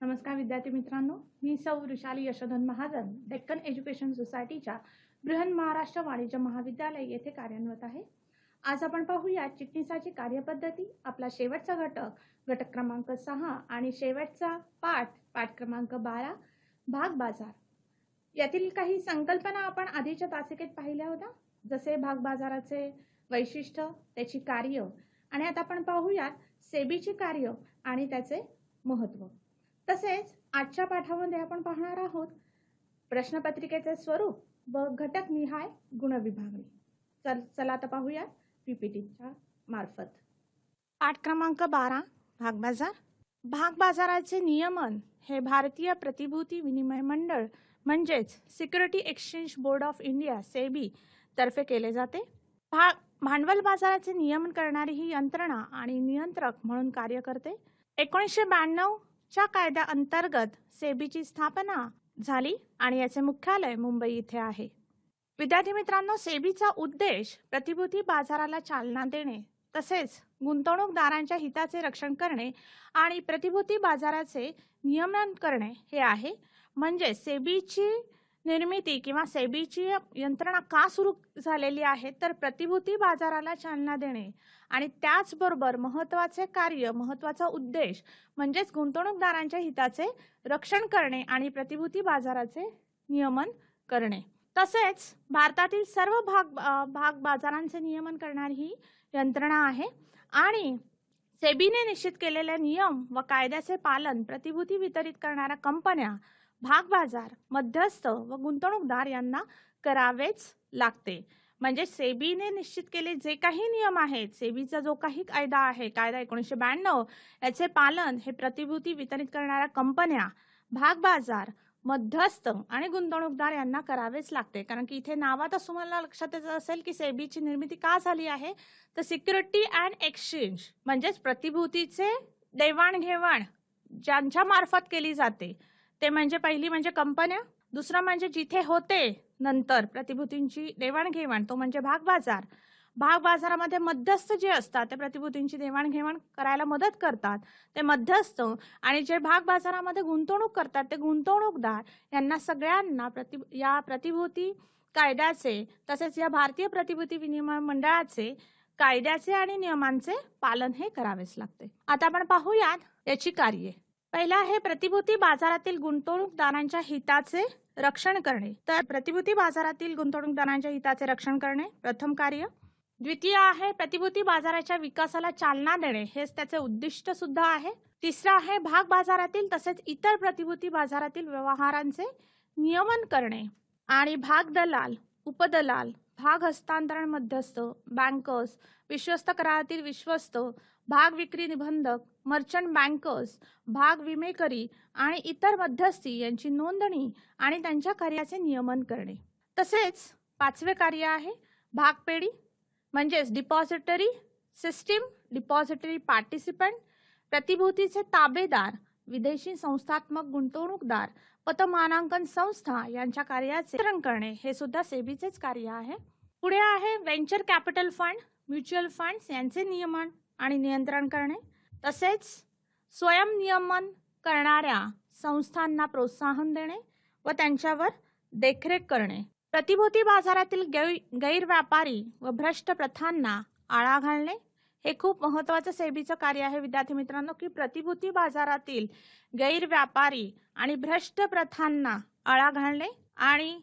नमस्कार विद्यार्थी मित्रांनो, मी सौ वृषाली यशोधन महाजन, डेक्कन एज्युकेशन सोसायटीच्या बृहन महाराष्ट्र वाणिज्य महाविद्यालय येथे कार्यान्वित आहे. आज आपण पाहूया चिटणीसाची कार्यपद्धती, आपला शेवटचा घटक क्रमांक 6 आणि शेवटचा पाठ क्रमांक 12 भाग बाजार. यातील काही संकल्पना आपण आधीच्या तासिकेत पाहिल्या होत्या, जसे भाग बाजाराचे वैशिष्ट्य, त्याची कार्य, आणि आता आपण पाहूया सेबीची कार्य आणि त्याचे महत्त्व. तसेच आजच्या पाठामध्ये आपण पाहणार आहोत प्रश्नपत्रिकेचे स्वरूप व घटक निहाय गुणविभागणी. चला आता पाहूया पीपीटीच्या मार्फत. पाठ क्रमांक 12 भाग बाजार. भाग बाजाराचे नियमन हे भारतीय प्रतिभूती विनिमय मंडळ म्हणजेच security exchange board of India SEBI तर्फे केले जाते. भांडवल बाजाराचे नियमन करणारी ही यंत्रणा आणि नियंत्रक म्हणून कार्य करते. 1992 च्या कायद्या अंतर्गत सेबीची स्थापना झाली आणि याचे मुख्यालय मुंबई इथे आहे. विद्यार्थी मित्रांनो, सेबीचा उद्देश प्रतिभूती बाजाराला चालना देणे, तसेच गुंतवणूकदारांच्या हिताचे रक्षण करणे आणि प्रतिभूती बाजाराचे नियमन करणे हे आहे. म्हणजे सेबीची निर्मिती किंवा सेबीची यंत्रणा का सुरू झालेली आहे, तर प्रतिभूती बाजाराला चालना देणे आणि त्याचबरोबर महत्त्वाचे कार्य, महत्त्वाचा उद्देश म्हणजेच गुंतवणूकदारांच्या हिताचे रक्षण करणे आणि प्रतिभूती बाजाराचे नियमन करणे. तसेच भारतातील सर्व भाग बाजारांचे नियमन करणारी ही यंत्रणा आहे आणि सेबीने निश्चित केलेले नियम व कायद्याचे पालन प्रतिभूती वितरित करणाऱ्या कंपन्या, भाग बाजार, मध्यस्थ व गुंतवणूकदार यांना करावेच लागते. म्हणजे सेबीने निश्चित केले जे काही नियम आहेत, सेबीचा जो काही कायदा आहे, कायदा 1992, याचे पालन हे प्रतिभूती वितरित करणाऱ्या कंपन्या, भाग बाजार, मध्यस्थ आणि गुंतवणूकदार यांना करावेच लागते. कारण की इथे नावातच तुम्हाला लक्षात येत असेल की सेबीची निर्मिती का झाली आहे, तर सिक्युरिटी अँड एक्सचेंज म्हणजेच प्रतिभूतीचे देवाणघेवाण ज्यांच्या मार्फत केली जाते ते म्हणजे पहिली म्हणजे कंपन्या, दुसरा म्हणजे जिथे होते नंतर प्रतिभूतींची देवाणघेवाण तो म्हणजे भाग बाजार. भाग बाजारामध्ये मध्यस्थ जे असतात ते प्रतिभूतींची देवाणघेवाण करायला मदत करतात, ते मध्यस्थ, आणि जे भाग बाजारामध्ये गुंतवणूक करतात ते गुंतवणूकदार, यांना सगळ्यांना या प्रतिभूती कायद्याचे तसेच या भारतीय प्रतिभूती विनिमय मंडळाचे कायद्याचे आणि नियमांचे पालन हे करावेच लागते. आता आपण पाहूयात याची कार्ये. पहिला आहे प्रतिभूती बाजारातील गुंतवणूकदारांच्या हिताचे रक्षण करणे. तर प्रतिभूती बाजारातील गुंतवणूकदारांच्या हिताचे रक्षण करणे प्रथम कार्य. द्वितीय आहे प्रतिभूती बाजाराच्या विकासाला चालना देणे, हेच त्याचे उद्दिष्ट सुद्धा आहे. तिसरा आहे भाग बाजारातील तसेच इतर प्रतिभूती बाजारातील व्यवहारांचे नियमन करणे आणि भाग दलाल, उपदलाल, भाग हस्तांतरण मध्यस्थ, बँकर्स, विश्वस्त करारातील विश्वस्त, भाग विक्री निबंधक, मर्चंट बँकर्स, भाग विमेकरी आणि इतर मध्यस्थी यांची नोंदणी आणि त्यांच्या कार्याचे नियमन करणे. तसेच पाचवे कार्य आहे भागपेढी म्हणजेच डिपॉझिटरी सिस्टीम, डिपॉझिटरी पार्टिसिपंट, प्रतिभूतीचे ताबेदार, विदेशी संस्थात्मक गुंतवणूकदार, पतमानांकन संस्था यांच्या कार्याचे नियंत्रण करणे हे सुद्धा सेबीचेच कार्य आहे. पुढे आहे venture capital fund, mutual funds यांचे नियमन आणि नियंत्रण करणे. तसेच स्वयंनियमन करणाऱ्या संस्थांना प्रोत्साहन देणे व त्यांच्यावर देखरेख करणे. प्रतिभूती बाजारातील गैरव्यापारी व भ्रष्ट प्रथांना आळा घालणे हे खूप महत्त्वाचं सेबीचं कार्य आहे. विद्यार्थी मित्रांनो, की प्रतिभूती बाजारातील गैरव्यापारी आणि भ्रष्ट प्रथांना आळा घालणे. आणि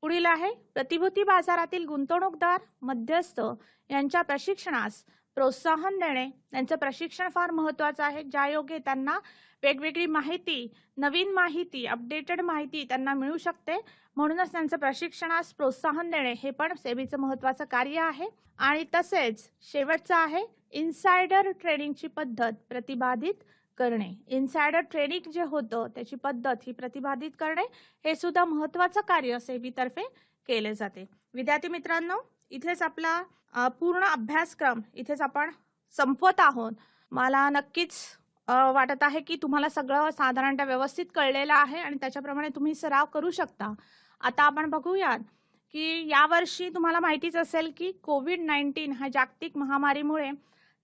पुढील आहे प्रतिभूती बाजारातील गुंतवणूकदार, मध्यस्थ यांच्या प्रशिक्षणास प्रोत्साहन देणे. त्यांचं प्रशिक्षण फार महत्त्वाचं आहे, ज्यायोगे त्यांना वेगवेगळी माहिती, नवीन माहिती, अपडेटेड माहिती त्यांना मिळू शकते. म्हणूनच त्यांचं प्रशिक्षणास प्रोत्साहन देणे हे पण सेबीचं महत्त्वाचं कार्य आहे. आणि तसेच शेवटचं आहे इनसायडर ट्रेडिंगची पद्धत प्रतिपादित करणे. इनसायडर ट्रेडिंग जे होतं त्याची पद्धत ही प्रतिपादित करणे हे सुद्धा महत्त्वाचं कार्य सेबीतर्फे केले जाते. विद्यार्थी मित्रांनो, इथेच आपला पूर्ण अभ्यासक्रम इथेच आपण संपवत आहोत. मला नक्कीच वाटत आहे की तुम्हाला सगळं साधारणतः व्यवस्थित कळलेलं आहे आणि त्याच्याप्रमाणे तुम्ही सराव करू शकता. आता आपण बघूयात की यावर्षी तुम्हाला माहितीच असेल की कोविड-19 हा जागतिक महामारीमुळे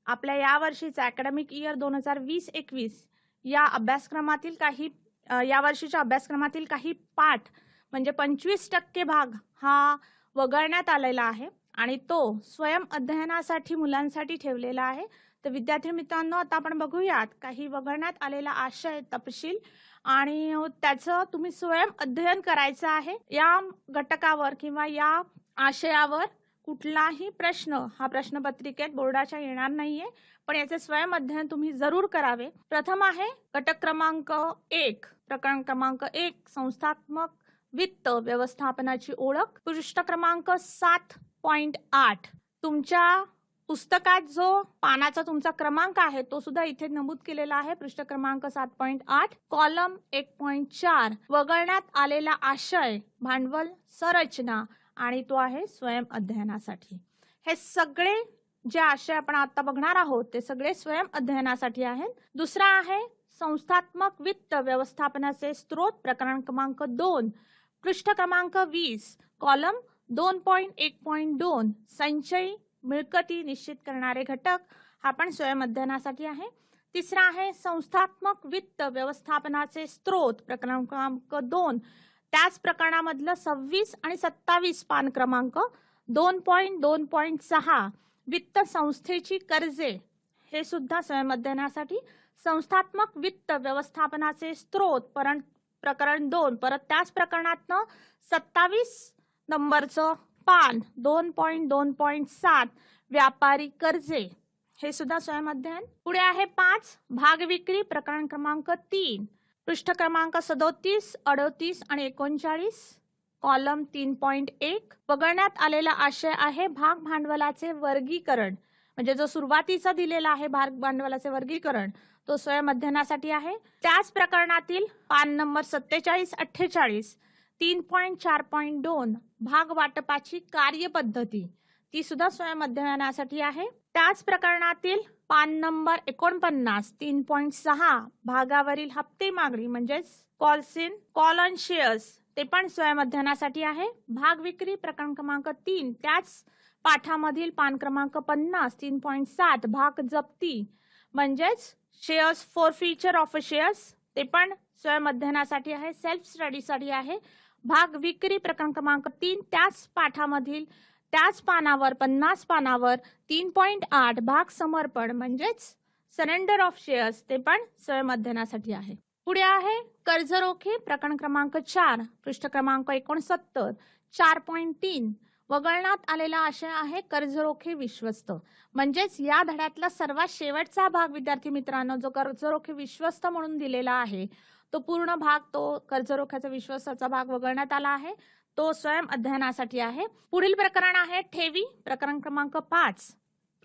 आपल्या यावर्षीचा अकॅडमिक इयर 2020-21 या अभ्यासक्रमातील काही या वर्षीच्या अभ्यासक्रमातील काही पाठ म्हणजे 25% भाग हा वगळण्यात आलेला आहे आणि तो स्वयं अध्ययनासाठी मुलांसाठी ठेवलेला आहे। तर विद्यार्थी मित्रांनो, आता आपण बघूयात काही वगळण्यात आलेला आशय, तपशील आणि त्याचं तुम्ही स्वयं अध्ययन करायचं आहे। या घटकावर किंवा या आशयावर कुठलाही प्रश्न हा प्रश्नपत्रिकेत बोर्डाच्या येणार नाहीये, पण याचे स्वयं अध्ययन तुम्ही जरूर करावे। प्रथम आहे घटक क्रमांक 1, प्रकरण क्रमांक 1, संस्थात्मक वित्त व्यवस्थापनाची ओळख, पृष्ठ क्रमांक 7.8। तुमच्या पुस्तकात जो पानाचा तुमचा क्रमांक आहे तो सुद्धा इथे नमूद केलेला आहे, पृष्ठ क्रमांक 7.8, कॉलम 1.4। वगळण्यात आलेला आशय भांडवल संरचना आणि तो आहे स्वयं अध्ययनासाठी। हे सगळे जे आशय आपण आता बघणार आहोत ते सगळे स्वयं अध्ययनासाठी आहेत। दुसरा आहे संस्थात्मक वित्त व्यवस्थापनाचे स्त्रोत, प्रकरण क्रमांक 2, पृष्ठ क्रमांक 20, कॉलम 2.1.2, संचयी मिळकती निश्चित करणारे घटक हा पण स्वयं अध्ययनासाठी आहे। तिसरा आहे संस्थात्मक वित्त व्यवस्थापनाचे स्त्रोत, प्रकरण क्रमांक 2, त्याच प्रकरणामधलं 26 आणि 27 पान क्रमांक 2.2.6, वित्त संस्थेची कर्जे, हे सुद्धा स्वयं अध्ययनासाठी। संस्थात्मक वित्त व्यवस्थापनाचे स्त्रोत प्रकरण 2, परत त्याच प्रकरणातनं 27 नंबरचं पान 2.2.7, व्यापारी कर्जे, हे सुद्धा स्वयं अध्ययन। पुढे आहे 5, भाग विक्री, प्रकरण क्रमांक 3, पृष्ठ क्रमांक 37, 38 आणि 39, कॉलम 3.1। वगळण्यात आलेला आशय आहे भाग भांडवलाचे वर्गीकरण, म्हणजे जो सुरुवातीचा दिलेला आहे भाग भांडवलाचे वर्गीकरण तो स्वयं अध्ययनासाठी आहे। त्याच प्रकरणातील पान नंबर 47-48, 3.4.2, भाग वाटपाची कार्यपद्धती, ती सुद्धा स्वयं अध्ययनासाठी आहे। त्याच प्रकरणातील पान नंबर 49, 3.6, भागावरील हप्ते मागणी म्हणजेच कॉल ऑन शेअर्स, ते पण स्वयं अध्ययनासाठी आहे। भाग विक्री, प्रकरण क्रमांक 3, त्याच पाठामधील पान क्रमांक 50, 3.7, भाग जप्ती म्हणजेच शेअर्स फॉरफीचर ऑफ शेअर्स, ते पण स्वयं अध्ययनासाठी आहे, सेल्फ स्टडीसाठी आहे। भाग विक्री, प्रकरण क्रमांक 3, त्याच पाठामधील त्याच पानावर 50 पानावर 3.8, भाग समर्पण म्हणजेच सरेंडर ऑफ शेअर्स, ते पण स्वयं अध्ययनासाठी आहे। पुढे आहे कर्जरोखे, प्रकरण क्रमांक 4, पृष्ठ क्रमांक 69, 4.3। वगळण्यात आलेला आशय आहे कर्जरोखे विश्वस्त, म्हणजेच या धड्यातला सर्वात शेवटचा भाग विद्यार्थी मित्रांनो जो कर्जरोखे विश्वस्त म्हणून दिलेला आहे तो पूर्ण भाग, तो कर्जरोख्याचा विश्वासाचा भाग वगळण्यात आला आहे, तो स्वयं अध्ययनासाठी आहे। पुढील प्रकरण आहे ठेवी, प्रकरण क्रमांक 5,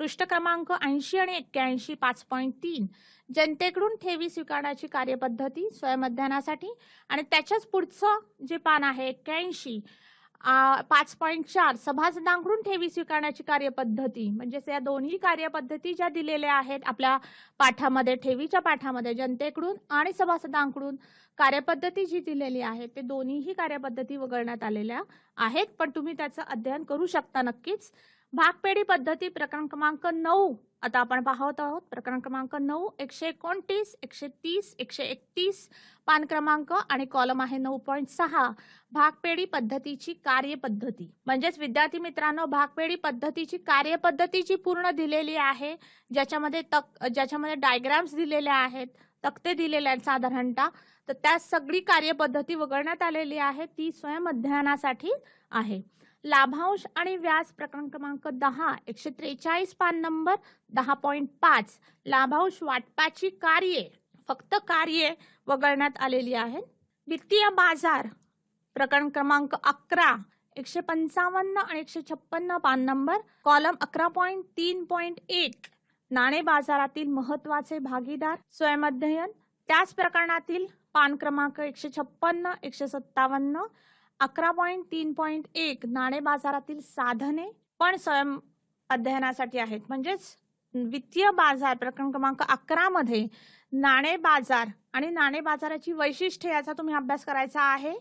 पृष्ठ क्रमांक 80 आणि 81, 5.3, जनतेकडून ठेवी स्वीकारण्याची कार्यपद्धती, स्वयं अध्ययनासाठी। आणि त्याच्याच पुढचं जे पान आहे 81, 5.4, सभासदांकडून ठेवी स्वीकारण्याची कार्यपद्धती, म्हणजेच या दोन्ही कार्यपद्धती ज्या दिलेल्या आहेत आपल्या पाठामध्ये, ठेवीच्या पाठामध्ये जनतेकडून आणि सभासदांकडून कार्यपद्धती जी दिलेली आहे ते दोन्हीही कार्यपद्धती वगळण्यात आलेल्या आहेत, पण तुम्ही त्याचं अध्ययन करू शकता नक्कीच। भागपेढी पद्धती, प्रकरण क्रमांक 9 आता आपण पाहत आहोत, प्रकरण क्रमांक 9, 129, 130, 131 पान क्रमांक आणि कॉलम आहे 9.6, भागपेढी पद्धतीची कार्यपद्धती, म्हणजेच विद्यार्थी मित्रांनो भागपेढी पद्धतीची कार्यपद्धती जी पूर्ण दिलेली आहे, ज्याच्यामध्ये डायग्राम्स दिलेले आहेत, तक्ते दिलेले आहेत साधारणतः, तर त्या सगळी कार्यपद्धती वगळण्यात आलेली आहे, ती स्वयं अध्ययनासाठी आहे। लाभांश आणि व्याज, प्रकरण क्रमांक 10, 143 पान नंबर 10.5, लाभांश वाटपाची कार्ये, फक्त कार्ये वगळण्यात आलेली आहेत। वित्तीय बाजार, प्रकरण क्रमांक 11, 155 आणि 156 पान नंबर, कॉलम 11.3.1, नाणे बाजारातील महत्वाचे भागीदार, स्वयं अध्ययन। त्याच प्रकरणातील पान क्रमांक 156, 157, 11.3.1, नाणे बाजारातील साधने, पण स्वयं अध्ययनासाठी आहेत। म्हणजेच वित्तीय बाजार प्रकरण क्रमांक 11 मध्ये नाणे बाजार आणि नाणे बाजाराची वैशिष्ट्ये याचा तुम्ही अभ्यास करायचा आहे,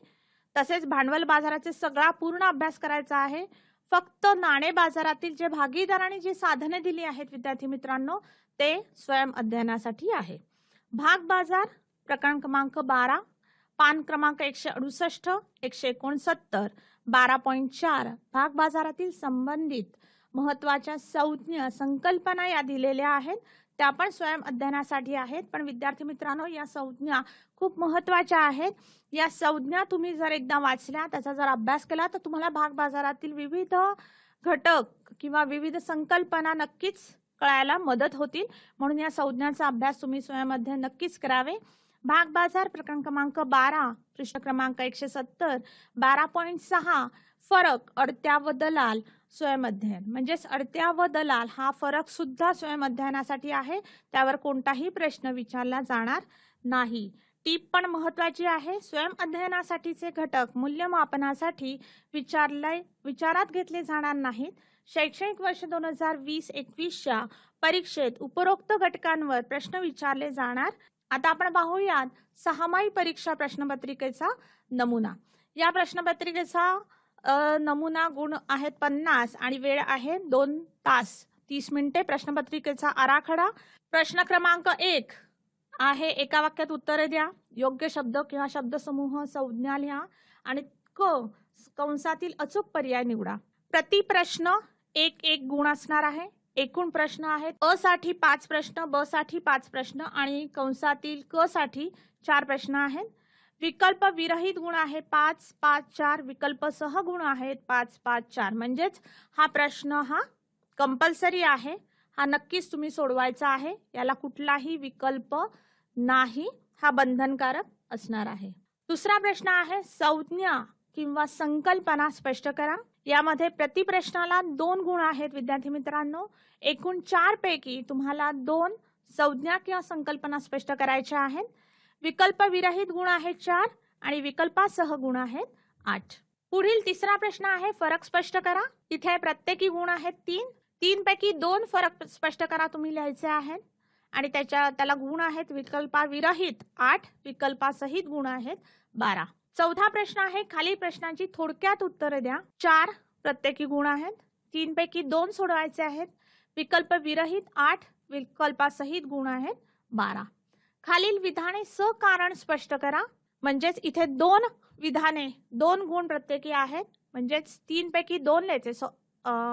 तसेच भांडवल बाजाराचे सगळा पूर्ण अभ्यास करायचा आहे। फक्त नाणे बाजारातील जे भागीदार आणि जी साधने दिली आहेत विद्यार्थी मित्रांनो ते स्वयं अध्ययनासाठी आहे। भाग बाजार, प्रकरण क्रमांक 12, पान क्रमांक 168, 169, 12.4 भाग बाजारातील संबंधित महत्त्वाच्या संज्ञा संकल्पना या दिलेल्या आहेत. त्या पण स्वयं अध्ययनासाठी आहेत, पण विद्यार्थी मित्रांनो या संज्ञा खूप महत्त्वाच्या आहेत. या संज्ञा तुम्ही जर एकदा वाचल्या, त्याचा जर अभ्यास केला तर तुम्हाला भाग बाजारातील विविध घटक किंवा विविध संकल्पना नक्कीच कळायला मदत होतील. म्हणून या संज्ञांचा अभ्यास तुम्ही स्वयं अध्ययन नक्कीच करावे. भाग बाजार प्रकरण क्रमांक 12 पृष्ठ क्रमांक 170 12.6 फरक अडत्या व दलाल स्वयं अध्ययन. म्हणजेच अडत्या व दलाल हा फरक सुद्धा स्वयं अध्ययनासाठी आहे. त्यावर कोणताही प्रश्न विचारला जाणार नाही. टीप पण महत्वाची आहे. स्वयं अध्ययनासाठीचे घटक मूल्यमापनासाठी विचारात घेतले जाणार नाहीत. शैक्षणिक वर्ष 2020-21च्या परीक्षेत उपरोक्त घटकांवर प्रश्न विचारले जाणार. आता आपण पाहूयात सहामाही परीक्षा प्रश्नपत्रिकेचा नमुना. या प्रश्नपत्रिकेचा नमुना गुण आहेत 50 आणि वेळ आहे 2 तास 30 मिनिटे. प्रश्नपत्रिकेचा आराखडा. प्रश्न क्रमांक 1 आहे एका वाक्यात उत्तरे द्या. योग्य शब्द किंवा शब्दसमूह संज्ञा लिहा आणि कंसातील अचूक पर्याय निवडा. प्रति प्रश्न 1 गुण असणार आहे. एकूण प्रश्न आहेत अ साठी 5 प्रश्न, ब साठी 5 प्रश्न आणि कंसातील क साठी 4 प्रश्न आहेत. विकल्प विरहित गुण आहे 5, 5, 4. विकल्प सह गुण आहेत 5, 5, 4. म्हणजेच हा प्रश्न हा कंपल्सरी आहे. हा नक्कीच तुम्ही सोडवायचा आहे. याला कुठलाही विकल्प नाही. हा बंधनकारक असणार आहे. दुसरा प्रश्न आहे संज्ञा किंवा संकल्पना स्पष्ट करा. यामध्ये प्रति प्रश्नाला 2 गुण आहेत विद्यार्थी मित्रांनो. एकूण 4 पैकी तुम्हाला 2 संज्ञा किंवा संकल्पना स्पष्ट करायच्या आहेत. विकल्प विरहित गुण आहेत 4 आणि विकल्पासह गुण आहेत 8. पुढील तिसरा प्रश्न आहे फरक स्पष्ट करा. इथे प्रत्येकी गुण आहेत 3. 3 पैकी 2 फरक स्पष्ट करा तुम्ही लिहायचे आहेत आणि त्याला गुण आहेत विकल्पा विरहित 8, विकल्पासहित गुण आहेत 12. चौथा प्रश्न आहे खालील प्रश्नांची थोडक्यात उत्तरे द्या. 4 प्रत्येकी गुण आहेत. 3 पैकी 2 सोडवायचे आहेत. विकल्प विरहित 8, विकल्पासहित गुण आहेत 12. खालील विधाने सकारण स्पष्ट करा. म्हणजेच इथे 2 विधाने 2 गुण प्रत्येकी आहेत. म्हणजेच 3 पैकी 2 लिहायचे.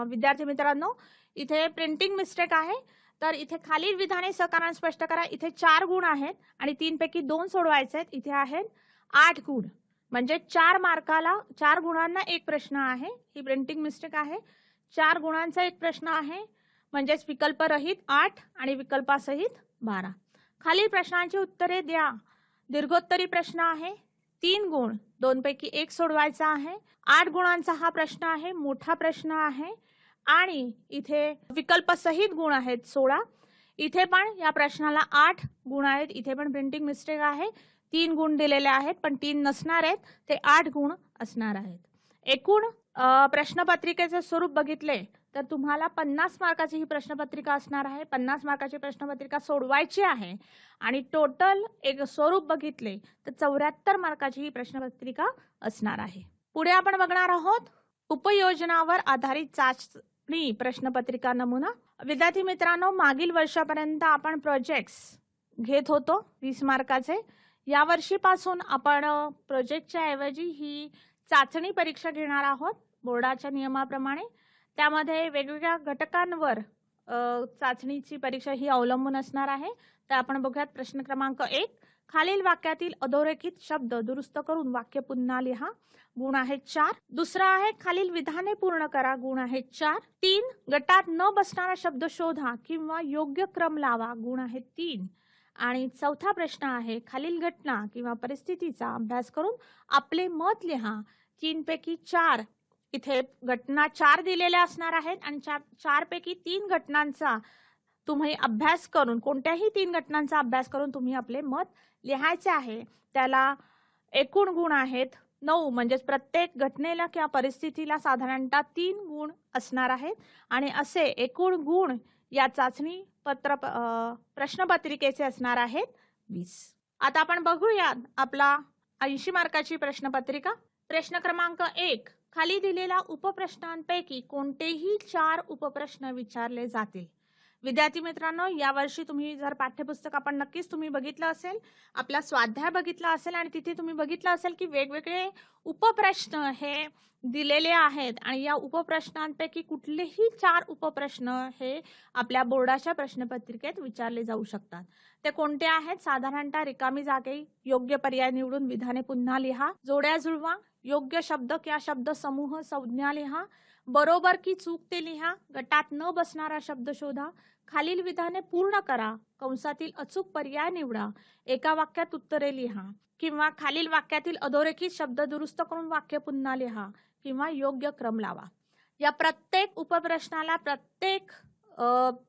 विद्यार्थी मित्रांनो इथे प्रिंटिंग मिस्टेक आहे. तर इथे खालील विधाने सकारण स्पष्ट करा. इथे 4 गुण आहेत आणि 3 पैकी 2 सोडवायचे आहेत. इथे आहेत 8 गुण. म्हणजे 4 मार्काला 4 गुणांना 1 प्रश्न आहे. ही प्रिंटिंग मिस्टेक आहे. 4 गुणांचा 1 प्रश्न आहे. म्हणजेच विकल्प रहित 8 आणि विकल्पासहित 12. खालील प्रश्नांची उत्तरे द्या. दीर्घोत्तरी प्रश्न आहे 3 गुण 2 पैकी 1 सोडवायचा आहे. 8 गुणांचा हा प्रश्न आहे. मोठा प्रश्न आहे आणि इथे विकल्प सहित गुण आहेत 16. इथे पण या प्रश्नाला 8 गुण आहेत. इथे पण प्रिंटिंग मिस्टेक आहे. 3 गुण दिलेले आहेत पण 3 नसणार आहेत. ते 8 गुण असणार आहेत. एकूण प्रश्नपत्रिकेचे स्वरूप बघितले तर तुम्हाला 50 मार्काची ही प्रश्नपत्रिका असणार आहे. 50 मार्काची प्रश्नपत्रिका सोडवायची आहे आणि टोटल एक स्वरूप बघितले तर 74 मार्काची ही प्रश्नपत्रिका असणार आहे. पुढे आपण बघणार आहोत उपयोजनावर आधारित चाचणी प्रश्नपत्रिका नमुना. विद्यार्थी मित्रांनो मागील वर्षापर्यंत आपण प्रोजेक्ट्स घेत होतो 20 मार्काचे. या वर्षीपासून आपण प्रोजेक्टच्या ऐवजी ही चाचणी परीक्षा घेणार आहोत बोर्डाच्या नियमाप्रमाणे. त्यामध्ये वेगवेगळ्या घटकांवर चाचणीची परीक्षा ही अवलंबून असणार आहे. तर आपण बघूयात प्रश्न क्रमांक 1. खालील वाक्यातील अधोरेखित शब्द दुरुस्त करून वाक्य पुन्हा लिहा. गुण आहेत 4. दुसरा आहे खालील विधाने पूर्ण करा. गुण आहेत 4. 3 गटात न बसणारा शब्द शोधा किंवा योग्य क्रम लावा. गुण आहेत 3. आणि चौथा प्रश्न आहे खालील घटना किंवा परिस्थितीचा अभ्यास करून आपले मत लिहा. 3 पैकी 4 इथे घटना 4 दिलेल्या असणार आहेत आणि 4 पैकी 3 घटनांचा तुम्ही अभ्यास करून कोणत्याही 3 घटनांचा अभ्यास करून तुम्ही आपले मत लिहायचे आहे. त्याला एकूण गुण आहेत 9. म्हणजेच प्रत्येक घटनेला किंवा परिस्थितीला साधारणतः 3 गुण असणार आहेत आणि असे एकूण गुण या चाचणी प्रश्नपत्रिकेचे असणार आहेत 20. आता आपण बघूया आपला 80 मार्काची प्रश्नपत्रिका. प्रश्न क्रमांक 1. खाली दिलेल्या उपप्रश्नांपैकी कोणतेही 4 उपप्रश्न विचारले जातील. विद्यार्थी मित्रांनो, यावर्षी तुम्ही जर पाठ्यपुस्तक आपण नक्कीच तुम्ही बघितलं असेल, आपला स्वाध्याय बघितला असेल आणि तिथे तुम्ही बघितलं असेल की वेगवेगळे उपप्रश्न हे दिलेले आहेत आणि या उपप्रश्नांपैकी कुठलेही 4 उपप्रश्न हे आपल्या बोर्डाच्या प्रश्नपत्रिकेत विचारले जाऊ शकतात। ते कोणते आहेत? साधारणतः रिकामी जागे, योग्य पर्याय निवडून विधाने पुन्हा लिहा, जोड्या जुळवा, योग्य शब्द किंवा शब्द समूह संज्ञा लिहा, बरोबर की चूक ते लिहा, गटात न बसणारा शब्द शोधा, खालील विधाने पूर्ण करा, कंसातील अचूक पर्याय निवडा, एका वाक्यात उत्तरे लिहा किंवा खालील वाक्यातील अधोरेखित शब्द दुरुस्त करून वाक्य पुन्हा लिहा किंवा योग्य क्रम लावा। या प्रत्येक उपप्रश्नाला, प्रत्येक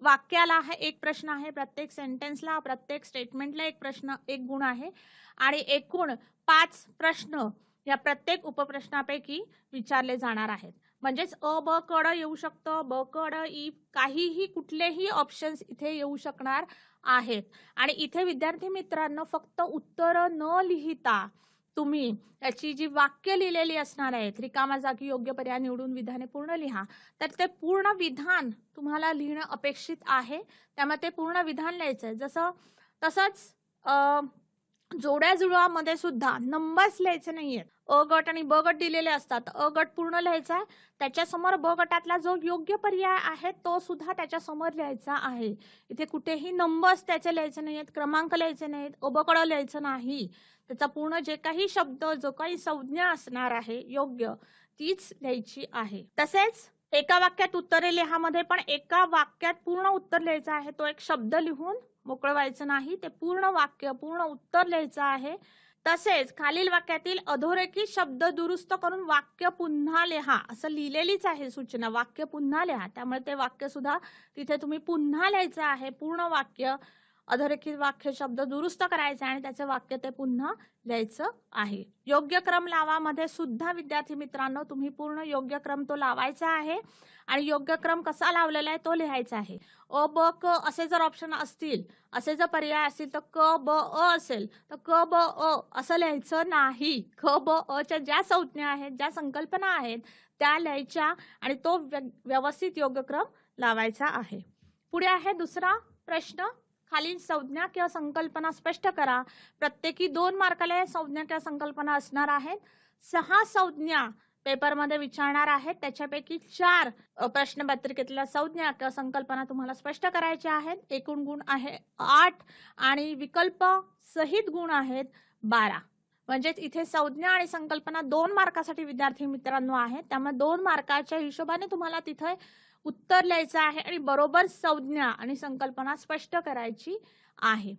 वाक्याला एक प्रश्न आहे, प्रत्येक सेंटेन्सला, प्रत्येक स्टेटमेंटला एक प्रश्न, एक गुण आहे आणि एकूण 5 प्रश्न या प्रत्येक उपप्रश्नापैकी विचारले जाणार आहेत। म्हणजेच अ ब क ड येऊ शकतं, ब क ड ई काहीही कुठलेही ऑप्शन्स इथे येऊ शकणार आहेत आणि इथे विद्यार्थी मित्रांनो फक्त उत्तर न लिहिता तुम्ही याची जी वाक्य लिहिलेली असणार आहेत, रिकामा जागी योग्य पर्याय निवडून विधाने पूर्ण लिहा, तर ते पूर्ण विधान तुम्हाला लिहिणं अपेक्षित आहे। त्यामुळे ते पूर्ण विधान लिहायचं आहे। तसंच जोड्या जुळवामध्ये सुद्धा नंबर्स लिहायचे नाहीयेत। अ गट आणि ब गट दिलेले असतात, अ गट पूर्ण लिहायचा आहे, त्याच्यासमोर ब गटातला जो योग्य पर्याय आहे तो सुद्धा त्याच्यासमोर लिहायचा आहे। इथे कुठेही नंबर्स त्याचे लिहायचे नाहीयेत, क्रमांक लिहायचे नाहीत, अबकड लिहायचं नाही, त्याचा पूर्ण जे काही शब्द, जो काही संज्ञा असणार आहे योग्य तीच लिहायची आहे। तसेच एका वाक्यात उत्तरे लिहा मध्ये पण एका वाक्यात पूर्ण उत्तर लिहायचं आहे, तो एक शब्द लिहून मोकळं व्हायचं नाही, ते पूर्ण वाक्य, पूर्ण उत्तर लिहायचं आहे। तसेच खालील वाक्यातील अधोरेखित शब्द दुरुस्त करून वाक्य पुन्हा लिहा, असं लिहिलेलीच आहे सूचना, वाक्य पुन्हा लिहा। त्यामुळे ते वाक्य सुद्धा तिथे तुम्ही पुन्हा लिहायचं आहे, पूर्ण वाक्य, अधोरेखित वाक्य शब्द दुरुस्त करायचे आणि त्याचे वाक्य ते पुन्हा लिहायचं आहे। योग्य क्रम लावा मध्ये सुद्धा विद्यार्थी मित्रांनो तुम्ही पूर्ण योग्य क्रम तो लावायचा आहे आणि योग्य क्रम कसा लावलेला आहे तो लिहायचा आहे। अ ब क असे जर ऑप्शन असतील, असे जर पर्याय असतील तर क ब अ असेल तर क ब अ असं लिहायचं नाही। क ब अ च्या ज्या संज्ञा आहेत, ज्या संकल्पना आहेत त्या लिहायच्या आणि तो व्यवस्थित योग्य क्रम लावायचा आहे। पुढे आहे दुसरा प्रश्न, खालील संज्ञा किंवा संकल्पना स्पष्ट करा। प्रत्येकी 2 मार्काला संज्ञा किंवा संकल्पना असणार आहेत। 6 संज्ञा पेपरमध्ये विचारणार आहेत, त्याच्यापैकी 4 प्रश्नपत्रिकेतल्या संज्ञा किंवा संकल्पना तुम्हाला स्पष्ट करायच्या आहेत। एकूण गुण आहे 8 आणि विकल्प सहित गुण आहेत 12। म्हणजेच इथे संज्ञा आणि संकल्पना 2 मार्कासाठी विद्यार्थी मित्रांनो आहेत, त्यामुळे 2 मार्काच्या हिशोबाने तुम्हाला तिथे उत्तर लिहायचं आहे आणि बरोबर संज्ञा आणि संकल्पना स्पष्ट करायची आहे।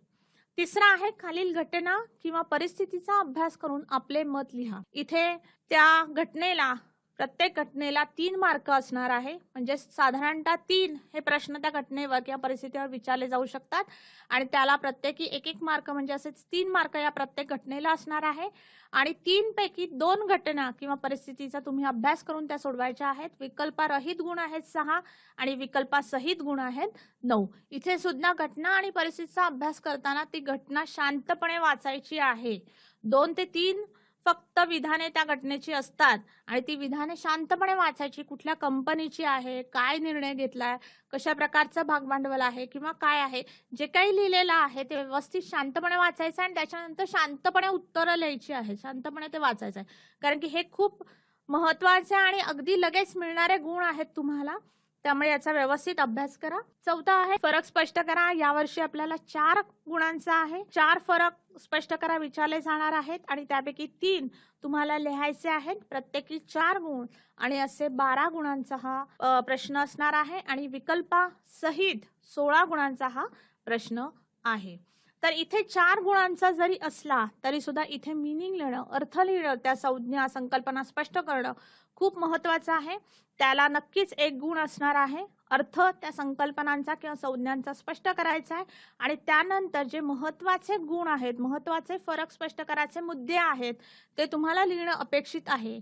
तिसरा आहे खालील घटना किंवा परिस्थितीचा अभ्यास करून आपले मत लिहा। इथे त्या घटनेला, प्रत्येक घटनेला 3 मार्क असणार आहे, म्हणजे साधारणतः 3 हे प्रश्न त्या घटनेवर किंवा परिस्थितीवर विचारले जाऊ शकतात आणि त्याला प्रत्येकी 1-1 मार्क, म्हणजे असेच 3 मार्क या प्रत्येक घटनेला असणार आहे आणि 3 पैकी 2 घटना किंवा परिस्थितीचा तुम्ही अभ्यास करून त्या सोडवायच्या आहेत। विकल्परहित गुण आहेत 6 आणि विकल्पासहित गुण आहेत 9। इथे सुद्धा घटना आणि परिस्थितीचा अभ्यास करताना ती घटना शांतपणे वाचायची आहे। 2 ते 3 फक्त विधाने त्या घटनेची असतात आणि ती विधाने शांतपणे वाचायची, कुठल्या कंपनीची आहे, काय निर्णय घेतलाय, कशा प्रकारचं भागभांडवल आहे किंवा काय आहे, जे काही लिहिलेलं आहे ते व्यवस्थित शांतपणे वाचायचं आणि त्याच्यानंतर शांतपणे उत्तरं लिहायची आहे, शांतपणे ते वाचायचं आहे, कारण की हे खूप महत्त्वाचे आणि अगदी लगेच मिळणारे गुण आहेत तुम्हाला, त्यामुळे याचा व्यवस्थित अभ्यास करा। चौथा आहे फरक स्पष्ट करा। यावर्षी आपल्याला 4 गुणांचा आहे, 4 फरक स्पष्ट करा विचारले जाणार आहेत आणि त्यापैकी 3 तुम्हाला लिहायचे आहेत, प्रत्येकी 4 गुण आणि असे 12 गुणांचा हा प्रश्न असणार आहे आणि विकल्पासहित 16 गुणांचा हा प्रश्न आहे। तर इथे 4 गुणांचा जरी असला तरी सुद्धा इथे मीनिंग लिहिणं, अर्थ लिहिणं, त्या संज्ञा संकल्पना स्पष्ट करणं खूप महत्त्वाचं आहे। त्याला नक्कीच 1 गुण असणार आहे, अर्थ त्या संकल्पनांचा किंवा संज्ञांचा स्पष्ट करायचा आहे आणि त्यानंतर जे महत्त्वाचे गुण आहेत, महत्त्वाचे फरक स्पष्ट करायचे मुद्दे आहेत ते तुम्हाला लिहिणं अपेक्षित आहे।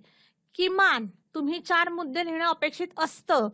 किमान तुम्ही 4 मुद्दे लिहिणं अपेक्षित असतं,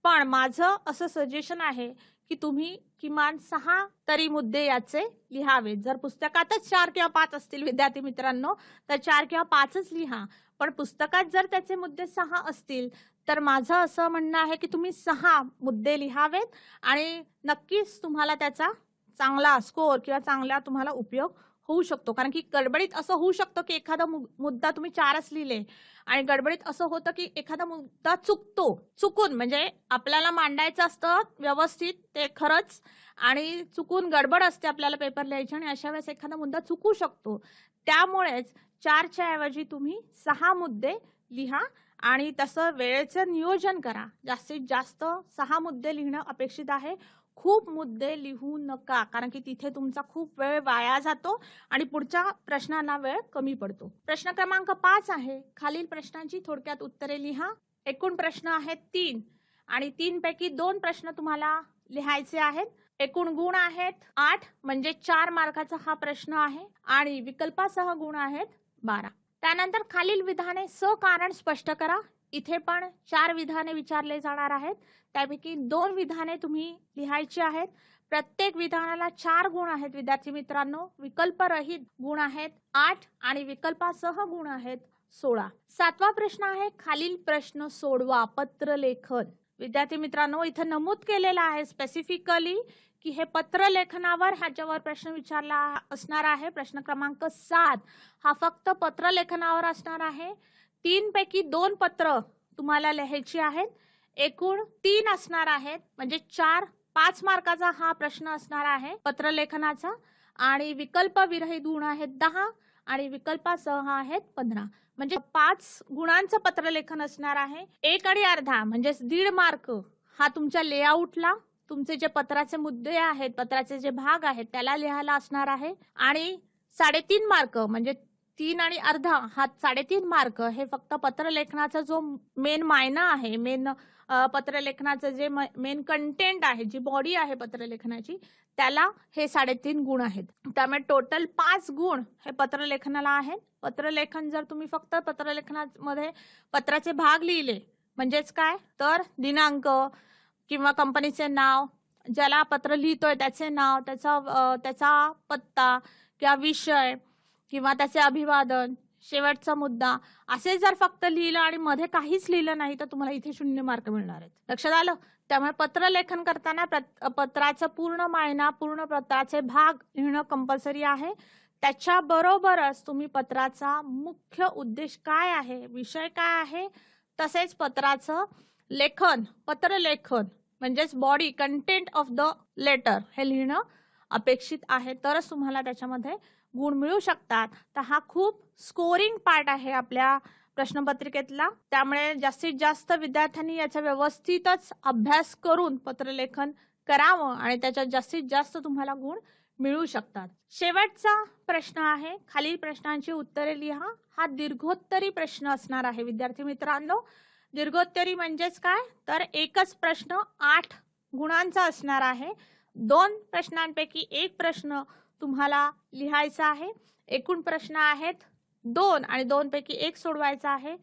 पण माझं असं सजेशन आहे की तुम्ही किमान 6 तरी मुद्दे याचे लिहावेत। जर पुस्तकातच 4 किंवा 5 असतील विद्यार्थी मित्रांनो तर 4 किंवा 5च लिहा, पण पुस्तकात जर त्याचे मुद्दे 6 असतील तर माझं असं म्हणणं आहे की तुम्ही 6 मुद्दे लिहावेत आणि नक्कीच तुम्हाला त्याचा चांगला स्कोर किंवा चांगला तुम्हाला उपयोग होऊ शकतो. कारण की गडबडीत असं होऊ शकतं की एखादा मुद्दा तुम्ही 4च लिहिले आणि गडबडीत असं होतं की एखादा मुद्दा चुकून म्हणजे आपल्याला मांडायचं असतं व्यवस्थित ते खरंच आणि चुकून गडबड असते आपल्याला पेपर लिहायची आणि अशा वेळेस एखादा मुद्दा चुकू शकतो. त्यामुळेच 4च्या ऐवजी तुम्ही 6 मुद्दे लिहा आणि तसं वेळेचं नियोजन करा. जास्तीत जास्त 6 मुद्दे लिहिणं अपेक्षित आहे. खूप मुद्दे लिहू नका कारण की तिथे तुमचा खूप वेळ वाया जातो आणि पुढच्या प्रश्नांना वेळ कमी पडतो. प्रश्न क्रमांक 5 आहे. खालील प्रश्नांची थोडक्यात उत्तरे लिहा. एकूण प्रश्न आहेत 3 आणि 3 पैकी 2 प्रश्न तुम्हाला लिहायचे आहेत. एकूण गुण आहेत 8 म्हणजे 4 मार्काचा हा प्रश्न आहे आणि विकल्पासह गुण आहेत 12. त्यानंतर खालील विधाने सकारण स्पष्ट करा. इथे पण 4 विधाने विचारले जाणार आहेत. त्यापैकी 2 विधाने तुम्ही लिहायची आहेत. प्रत्येक विधानाला 4 गुण आहेत विद्यार्थी मित्रांनो. विकल्परहित गुण आहेत 8 आणि विकल्पासह गुण आहेत 16. 7वा प्रश्न आहे खालील प्रश्न सोडवा. पत्रलेखन. विद्यार्थी मित्रांनो इथे नमूद केलेलं आहे स्पेसिफिकली की हे पत्रलेखनावर ह्याच्यावर प्रश्न विचारला असणार आहे. प्रश्न क्रमांक 7 हा फक्त पत्रलेखनावर असणार आहे. 3 पैकी 2 पत्र तुम्हाला लिहायची आहेत. एकूण 3 असणार आहेत म्हणजे 5 मार्काचा हा प्रश्न असणार आहे पत्रलेखनाचा आणि विकल्प विरहित गुण आहेत 10 आणि विकल्पासह आहेत 15 म्हणजे 5 गुणांचं पत्रलेखन असणार आहे. 1 आणि अर्धा म्हणजे 1.5 मार्क हा तुमच्या लेआउटला तुमचे जे पत्राचे मुद्दे आहेत पत्राचे जे भाग आहेत त्याला लिहायला असणार आहे आणि 3.5 मार्क म्हणजे 3 आणि अर्धा हा 3.5 मार्क हे फक्त पत्रलेखनाचा जो मेन मायना आहे मेन पत्रलेखनाचं जे मेन कंटेंट आहे जी बॉडी आहे पत्रलेखनाची त्याला हे 3.5 गुण आहेत. त्यामुळे टोटल 5 गुण हे पत्रलेखनाला आहेत. पत्रलेखन जर तुम्ही फक्त पत्रलेखनामध्ये पत्राचे भाग लिहिले म्हणजेच काय तर दिनांक किंवा कंपनीचे नाव ज्याला पत्र लिहितोय त्याचे नाव त्याचा पत्ता किंवा विषय किंवा त्याचे अभिवादन शेवटचा मुद्दा असे जर फक्त लिहिलं आणि मध्ये काहीच लिहिलं नाही तर तुम्हाला इथे 0 मार्क मिळणार आहेत. लक्षात आलं. त्यामुळे पत्रलेखन करताना पत्राचा पूर्ण मायना पूर्ण पत्राचे भाग लिहिणं कंपल्सरी आहे. त्याच्याबरोबरच तुम्ही पत्राचा मुख्य उद्देश काय आहे विषय काय आहे तसेच पत्राचं लेखन पत्रलेखन म्हणजेच body content of the letter हे लिहिणं अपेक्षित आहे तरच तुम्हाला त्याच्यामध्ये गुण मिळू शकतात. तर हा खूप स्कोरिंग पार्ट आहे आपल्या प्रश्नपत्रिकेतला. त्यामुळे जास्तीत जास्त विद्यार्थ्यांनी याचा व्यवस्थितच अभ्यास करून पत्रलेखन करावं आणि त्याच्यात जास्तीत जास्त तुम्हाला गुण मिळू शकतात. शेवटचा प्रश्न आहे खालील प्रश्नांची उत्तरे लिहा. हा दीर्घोत्तरी प्रश्न असणार आहे विद्यार्थी मित्रांनो. दीर्घोत्तरी म्हणजेच काय तर एकच प्रश्न 8 गुणांचा असणार आहे. 2 प्रश्नांपैकी 1 प्रश्न तुम्हाला लिहायचा आहे. एकूण प्रश्न आहेत 2 आणि 2 पैकी 1 सोडवायचा आहे.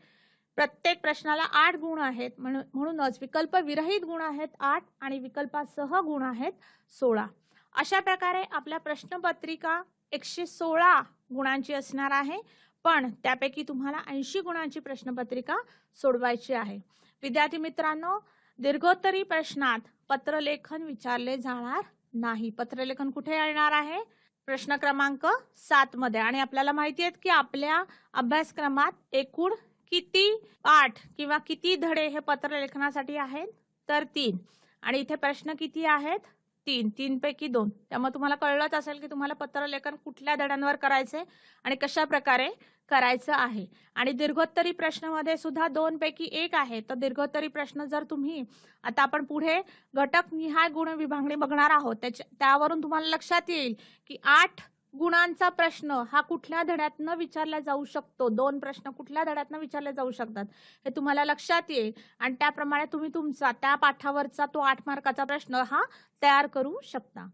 प्रत्येक प्रश्नाला 8 गुण आहेत म्हणूनच विकल्प विरहित गुण आहेत 8 आणि विकल्पासह गुण आहेत 16. अशा प्रकारे आपल्या प्रश्नपत्रिका 116 गुणांची असणार आहे पण त्यापैकी तुम्हाला 80 गुणांची प्रश्नपत्रिका सोडवायची आहे. विद्यार्थी मित्रांनो दीर्घोत्तरी प्रश्नात पत्रलेखन विचारले जाणार नाही. पत्रलेखन कुठे येणार आहे प्रश्न क्रमांक 7 मध्ये आणि आपल्याला माहिती आहे की आपल्या अभ्यासक्रमात एकूण किती पाठ किंवा किती धडे हे पत्रलेखनासाठी आहेत तर 3 आणि इथे प्रश्न किती आहेत 3 पैकी 2. त्यामुळे तुम्हाला कळलंच असेल की तुम्हाला पत्रलेखन कुठल्या धड्यांवर करायचे आणि कशा प्रकारे करायचं आहे. आणि दीर्घोत्तरी प्रश्नामध्ये सुद्धा 2 पैकी 1 आहे. तर दीर्घोत्तरी प्रश्न जर तुम्ही आता आपण पुढे घटक निहाय गुण विभागणी बघणार आहोत त्यावरून तुम्हाला लक्षात येईल की 8 गुणांचा प्रश्न हा कुठल्या धड्यातनं विचारला जाऊ शकतो. 2 प्रश्न कुठल्या धड्यातनं विचारले जाऊ शकतात हे तुम्हाला लक्षात येईल आणि त्याप्रमाणे तुम्ही तुमचा त्या पाठावरचा तो 8 मार्काचा प्रश्न हा तयार करू शकता.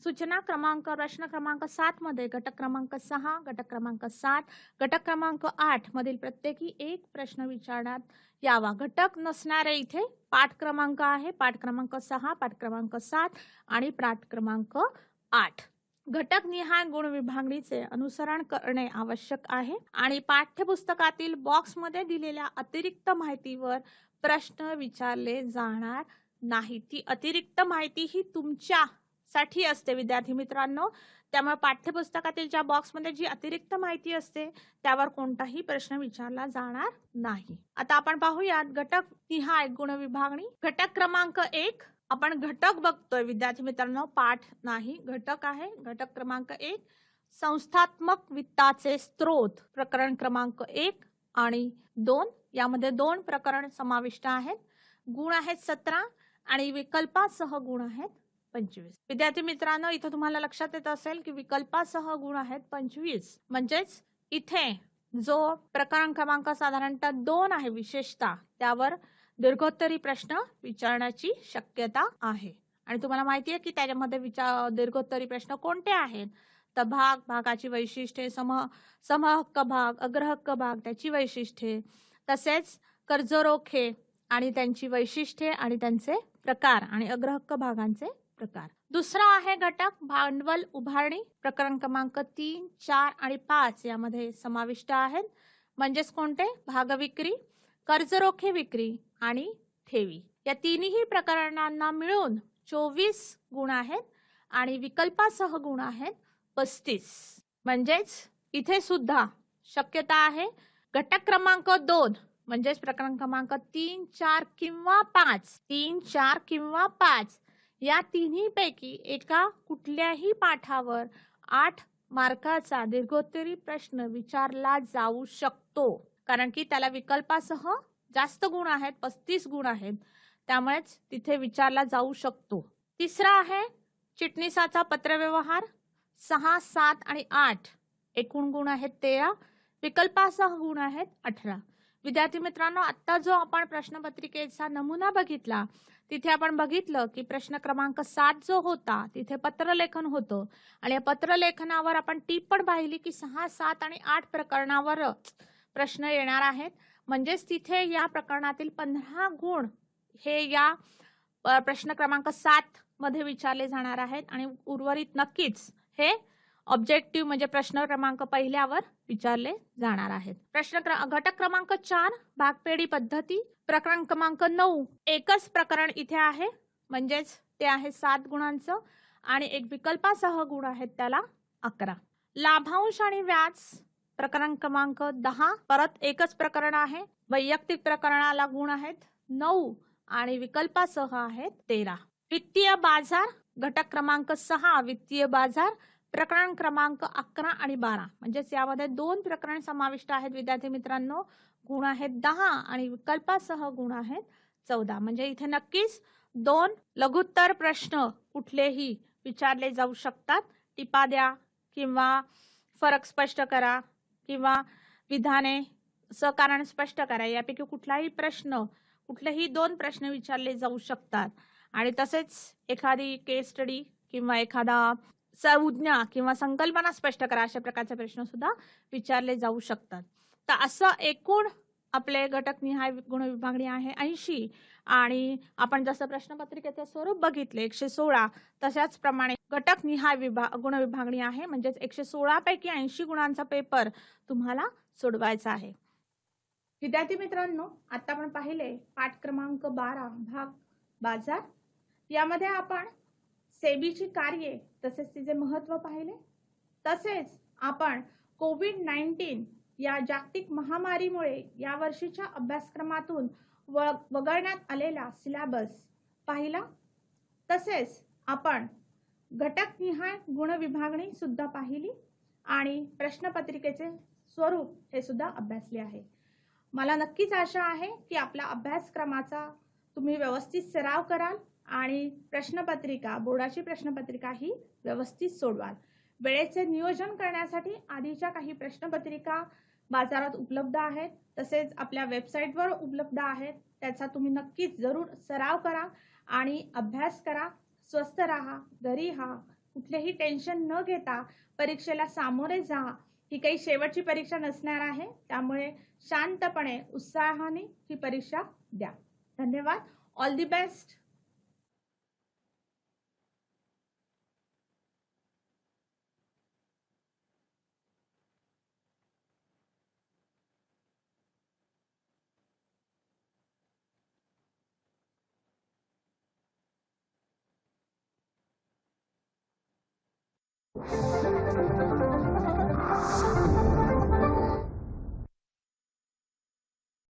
सूचना क्रमांक प्रश्न क्रमांक 7 मध्ये घटक क्रमांक 6 घटक क्रमांक 7 घटक क्रमांक 8 मधील प्रत्येकी 1 प्रश्न विचारण्यात यावा. घटक नसणारे इथे पाठ क्रमांक आहे. पाठ क्रमांक 6 पाठ क्रमांक 7 आणि पाठ क्रमांक 8. घटकनिहाय गुण विभागणीचे अनुसरण करणे आवश्यक आहे आणि पाठ्यपुस्तकातील बॉक्समध्ये दिलेल्या अतिरिक्त माहितीवर प्रश्न विचारले जाणार नाही. ती अतिरिक्त माहिती ही तुमच्यासाठी असते विद्यार्थी मित्रांनो. त्यामुळे पाठ्यपुस्तकातील ज्या बॉक्समध्ये जी अतिरिक्त माहिती असते त्यावर कोणताही प्रश्न विचारला जाणार नाही. आता आपण पाहूयात घटकनिहाय गुण विभागणी. घटक क्रमांक 1 आपण घटक बघतोय विद्यार्थी मित्रांनो, पाठ नाही, घटक आहे. घटक क्रमांक 1 संस्थात्मक वित्ताचे स्त्रोत, प्रकरण क्रमांक 1 आणि 2 यामध्ये 2 प्रकरण समाविष्ट आहेत. गुण आहेत 17 आणि विकल्पासह गुण आहेत 25. विद्यार्थी मित्रांनो, इथे तुम्हाला लक्षात येत असेल की विकल्पासह गुण आहेत 25, म्हणजेच इथे जो प्रकरण क्रमांक साधारणतः 2 आहे विशेषतः त्यावर दीर्घोत्तरी प्रश्न विचारण्याची शक्यता आहे. आणि तुम्हाला माहिती आहे की त्याच्यामध्ये दीर्घोत्तरी प्रश्न कोणते आहेत तर भागाची वैशिष्ट्ये, समहक्क भाग, अग्रहक्क भाग त्याची वैशिष्ट्ये, तसेच कर्जरोखे आणि त्यांची वैशिष्ट्ये आणि त्यांचे प्रकार आणि अग्रहक्क भागांचे प्रकार. दुसरा आहे घटक भांडवल उभारणी, प्रकरण क्रमांक 3, 4 आणि 5 यामध्ये समाविष्ट आहेत. म्हणजेच कोणते भागविक्री, कर्जरोखे विक्री आणि ठेवी. या तिन्ही प्रकरणांना मिळून 24 गुण आहेत आणि विकल्पासह गुण आहेत 35. म्हणजेच इथे सुद्धा शक्यता आहे घटक क्रमांक 2 म्हणजेच प्रकरण क्रमांक 3, 4 किंवा 5, 3, 4 किंवा 5 या तिन्ही पैकी एका कुठल्याही पाठावर 8 मार्काचा दीर्घोत्तरी प्रश्न विचारला जाऊ शकतो. कारण की त्याला विकल्पासह जास्त गुण आहेत, 35 गुण आहेत, त्यामुळेच तिथे विचारला जाऊ शकतो. तिसरा आहे चिटणीसाचा पत्रव्यवहार, 6, 7 आणि 8 एकूण गुण आहेत 13, विकल्पासह गुण आहेत 18. विद्यार्थी मित्रांनो, आता जो आपण प्रश्नपत्रिकेचा नमुना बघितला तिथे आपण बघितलं की प्रश्न क्रमांक 7 जो होता तिथे पत्रलेखन होतं आणि या पत्रलेखनावर आपण टीप पण पाहिली की 6, 7 आणि 8 प्रकरणावरच प्रश्न येणार आहेत. म्हणजेच तिथे या प्रकरणातील 15 गुण हे या प्रश्न क्रमांक 7 मध्ये विचारले जाणार आहेत आणि उर्वरित नक्कीच हे ऑब्जेक्टिव्ह म्हणजे प्रश्न क्रमांक पहिल्यावर विचारले जाणार आहेत. घटक क्रमांक 4 भागपेढी पद्धती, प्रकरण क्रमांक 9 एकच प्रकरण इथे आहे म्हणजेच ते आहे 7 गुणांचं आणि एक विकल्पासह गुण आहेत त्याला 11. लाभांश आणि व्याज, प्रकरण क्रमांक 10 परत एकच प्रकरण आहे, वैयक्तिक प्रकरणाला गुण आहेत 9 आणि विकल्पासह आहेत 13. वित्तीय बाजार, घटक क्रमांक 6 वित्तीय बाजार, प्रकरण क्रमांक 11 आणि 12 म्हणजेच यामध्ये 2 प्रकरण समाविष्ट आहेत विद्यार्थी मित्रांनो. गुण आहेत 10 आणि विकल्पासह गुण आहेत 14. म्हणजे इथे नक्कीच 2 लघुत्तर प्रश्न कुठलेही विचारले जाऊ शकतात. टिपा द्या किंवा फरक स्पष्ट करा किंवा विधाने सकारण स्पष्ट करा, यापैकी कुठलेही 2 प्रश्न विचारले जाऊ शकतात. आणि तसेच एखादी केस स्टडी किंवा एखादा संज्ञा किंवा संकल्पना स्पष्ट करा अशा प्रकारचे प्रश्न सुद्धा विचारले जाऊ शकतात. तर असं एकूण आपले घटकनिहाय गुण विभागणी आहे 80 आणि आपण जसं प्रश्नपत्रिकेचे स्वरूप बघितले 116 तशाच प्रमाणे घटकनिहाय गुण विभागणी आहे. म्हणजेच 116 पैकी 80 गुणांचा पेपर तुम्हाला सोडवायचा आहे. विद्यार्थी मित्रांनो, आता आपण पाहिले पाठ क्रमांक 12 भाग बाजार. यामध्ये आपण सेबीची कार्ये तसेच तिचे महत्त्व पाहिले. तसेच आपण कोविड-19 या जागतिक महामारीमुळे या वर्षीच्या अभ्यासक्रमातून वगळण्यात आलेला सिलेबस पाहिला. तसेच आपण घटकनिहाय गुण विभागणी सुद्धा पाहिली आणि प्रश्नपत्रिकेचे स्वरूप हे सुद्धा अभ्यासले आहे. मला नक्कीच आशा आहे की आपल्या अभ्यासक्रमाचा तुम्ही व्यवस्थित सराव कराल आणि प्रश्नपत्रिका, बोर्डाची प्रश्नपत्रिका ही व्यवस्थित सोडवाल. वेळेचे नियोजन करण्यासाठी आधीच्या काही प्रश्नपत्रिका बाजारात उपलब्ध आहेत, तसेच आपल्या वेबसाईटवर उपलब्ध आहेत. त्याचा तुम्ही नक्कीच जरूर सराव करा आणि अभ्यास करा. स्वस्थ राहा, घरी राहा, कुठलेही टेन्शन न घेता परीक्षेला सामोरे जा. ही काही शेवटची परीक्षा नसणार आहे, त्यामुळे शांतपणे उत्साहाने ही परीक्षा द्या. धन्यवाद. All the best.